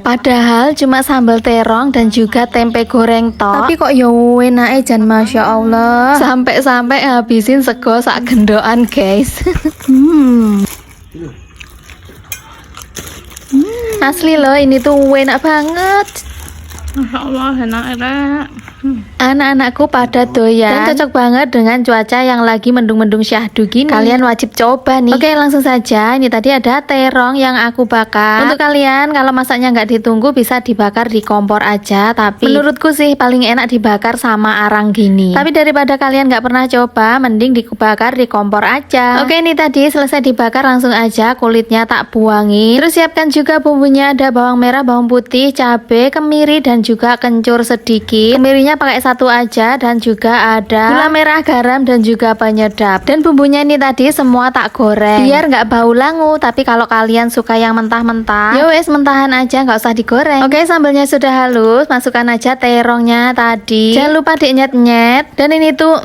Padahal cuma sambal terong dan juga tempe goreng tok. Tapi kok yo enake jan Masya Allah. Sampai-sampai habisin sego sak gendokan, guys. Asli loh, ini tuh enak banget. Masya Allah, enak. Anak-anakku pada doyan dan cocok banget dengan cuaca yang lagi mendung-mendung syahdu gini. Kalian wajib coba nih. Oke, langsung saja. Ini tadi ada terong yang aku bakar. Untuk kalian kalau masaknya nggak ditunggu bisa dibakar di kompor aja. Tapi menurutku sih paling enak dibakar sama arang gini. Tapi daripada kalian nggak pernah coba, mending dibakar di kompor aja. Oke, ini tadi selesai dibakar, langsung aja kulitnya tak buangin. Terus siapkan juga bumbunya, ada bawang merah, bawang putih, cabai, kemiri dan juga kencur sedikit. Kemirinya pakai satu aja dan juga ada gula merah, garam dan juga penyedap. Dan bumbunya ini tadi semua tak goreng biar nggak bau langu. Tapi kalau kalian suka yang mentah-mentah, ya wes mentahan aja, nggak usah digoreng. Oke, sambalnya sudah halus, masukkan aja terongnya tadi. Jangan lupa dinyet-nyet. Dan ini tuh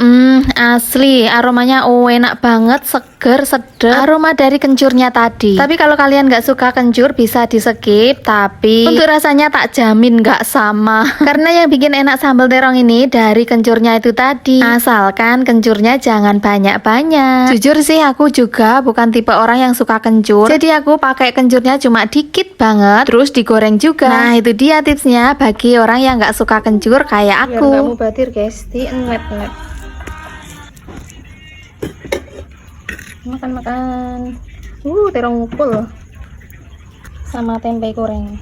asli aromanya enak banget, seger, sedap. Aroma dari kencurnya tadi. Tapi kalau kalian nggak suka kencur bisa di skip. Tapi untuk rasanya tak jamin nggak sama. Karena yang bikin enak sambal terong ini dari kencurnya itu tadi. Asalkan kencurnya jangan banyak-banyak. Jujur sih aku juga bukan tipe orang yang suka kencur. Jadi aku pakai kencurnya cuma dikit banget. Terus digoreng juga. Nah itu dia tipsnya bagi orang yang nggak suka kencur kayak aku. Biar nggak mubadir guys, diinget. Makan. Terong ngupul sama tempe goreng.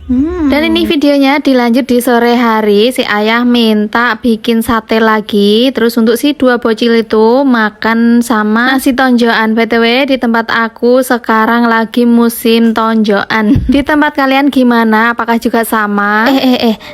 Dan ini videonya dilanjut di sore hari. Si ayah minta bikin sate lagi. Terus untuk si dua bocil itu makan sama nasi tonjokan. BTW di tempat aku sekarang lagi musim tonjokan. Di tempat kalian gimana? Apakah juga sama?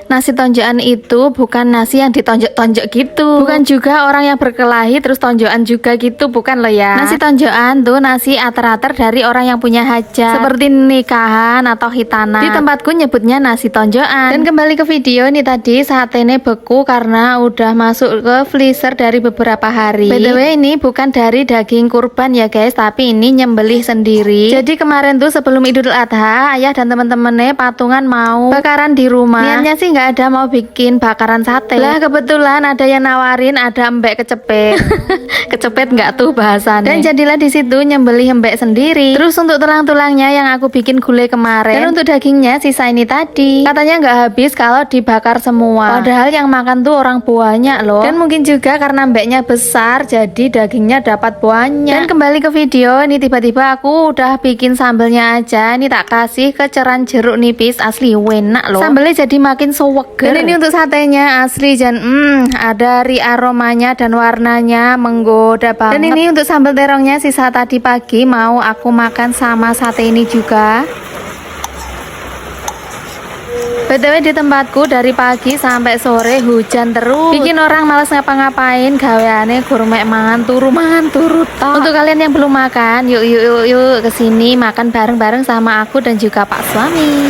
Nasi tonjokan itu bukan nasi yang ditonjok-tonjok gitu. Bukan juga orang yang berkelahi terus tonjokan juga gitu, bukan loh ya. Nasi tonjokan tuh nasi ater-ater dari orang yang punya hajat, seperti nikahan atau hitanan. Di tempatku nyebutnya nasi tonjokan. Dan kembali ke video, ini tadi satenya beku karena udah masuk ke freezer dari beberapa hari. BTW ini bukan dari daging kurban ya guys, tapi ini nyembelih sendiri. Jadi kemarin tuh sebelum Idul Adha, ayah dan temen-temennya patungan mau bakaran di rumah. Niatnya sih nggak ada mau bikin bakaran sate. Lah kebetulan ada yang nawarin, ada embek kecepet. Kecepet nggak tuh bahasannya. Dan jadilah di situ nyembelih embek sendiri. Terus untuk tulang-tulangnya yang aku bikin gulai kemarin. Dan untuk dagingnya sisa ini tadi katanya nggak habis kalau dibakar semua, padahal yang makan tuh orang banyak loh. Dan mungkin juga karena mbeknya besar jadi dagingnya dapat banyak. Dan kembali ke video, ini tiba-tiba aku udah bikin sambelnya aja. Ini tak kasih keceran jeruk nipis, asli enak loh. Sambelnya jadi makin seger. Dan ini untuk satenya asli dan ada aromanya dan warnanya menggoda banget. Dan ini untuk sambal terongnya sisa tadi pagi mau aku makan sama sate ini juga. BTW di tempatku dari pagi sampai sore hujan terus, bikin orang malas ngapa-ngapain, gaweane gurmek mangan turu tok. Untuk kalian yang belum makan, yuk kesini makan bareng-bareng sama aku dan juga Pak suami.